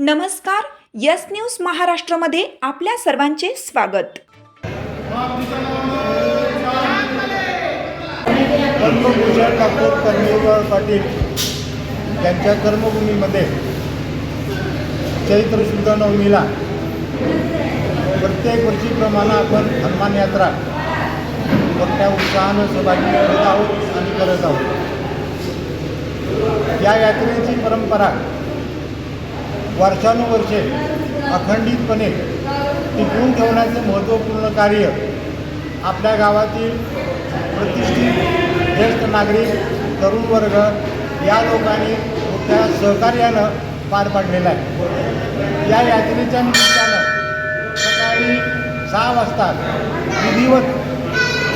नमस्कार, yes news महाराष्ट्रमध्ये आपल्या सर्वांचे स्वागत। पद्मभूषण डॉक्टर कर्मवीर पाटील यांच्या कर्मभूमीमध्ये चैत्र शुद्ध नवमीला प्रत्येक वर्षीप्रमाणे आपण हनुमान यात्रा मोठ्या उत्साहानं सहभागी करत आहोत आणि करत आहोत। या यात्रेची परंपरा वर्षानुवर्षे अखंडितपणे टिकवून ठेवण्याचं महत्त्वपूर्ण कार्य आपल्या गावातील प्रतिष्ठित ज्येष्ठ नागरिक, तरुण वर्ग या लोकांनी मोठ्या सहकार्यानं पार पाडलेला आहे। या यात्रेच्या निमित्तानं सकाळी 6 वाजता विधिवत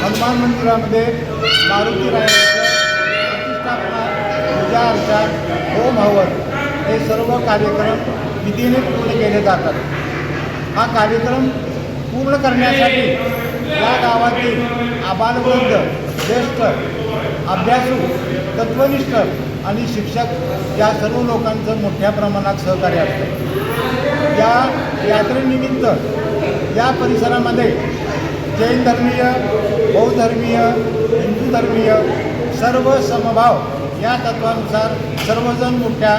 हनुमान मंदिरामध्ये मारुतीरायाचं प्रतिष्ठापना, पूजा अर्चा, होम हवन हे सर्व कार्यक्रम विधीने पूर्ण केले जातात। हा कार्यक्रम पूर्ण करण्यासाठी या गावातील आबालवृद्ध, ज्येष्ठ, अभ्यासू, तत्वनिष्ठ आणि शिक्षक या सर्व लोकांचं मोठ्या प्रमाणात सहकार्य असतं। या यात्रेनिमित्त या परिसरामध्ये जैन धर्मीय, बौद्ध धर्मीय, हिंदू धर्मीय सर्व समभाव या तत्वानुसार सर्वजण मोठ्या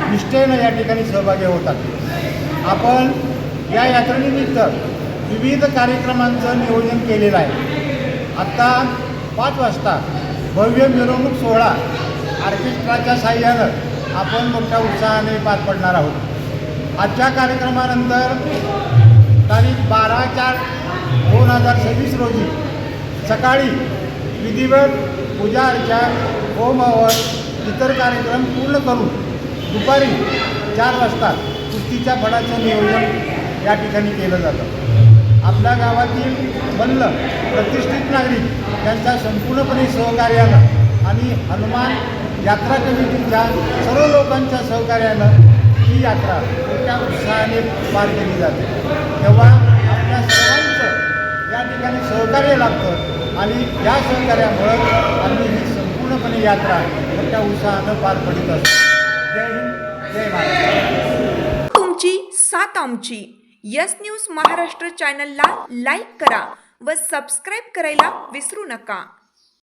निष्ठेनं या ठिकाणी सहभागी होतात। आपण या यात्रेनिमित्त विविध कार्यक्रमांचं नियोजन केलेलं आहे। आत्ता 5 वाजता भव्य मिरवणूक सोहळा ऑर्केस्ट्राच्या साहाय्यानं आपण मोठ्या उत्साहाने पार पडणार आहोत। आजच्या कार्यक्रमानंतर तारीख 12/4/2026 रोजी सकाळी विधिवत पूजा अर्चा, होम हवन इतर कार्यक्रम पूर्ण करून दुपारी 4 वाजता कुस्तीच्या फडाचं नियोजन या ठिकाणी केलं जातं। आपल्या गावातील मल्ल, प्रतिष्ठित नागरिक यांच्या संपूर्णपणे सहकार्यानं आणि हनुमान यात्रा कमिटीच्या सर्व लोकांच्या सहकार्यानं ही यात्रा मोठ्या उत्साहाने पार केली जाते। तेव्हा आपल्या सर्वांचं या ठिकाणी सहकार्य लागतं आणि या सहकार्यामुळं आम्ही ही संपूर्णपणे यात्रा मोठ्या उत्साहानं पार पडत असतो। जय हिंद, जय महाराष्ट्र। तुमची साथ आमची। यस न्यूज महाराष्ट्र चॅनलला लाईक करा व सबस्क्राईब करायला विसरू नका।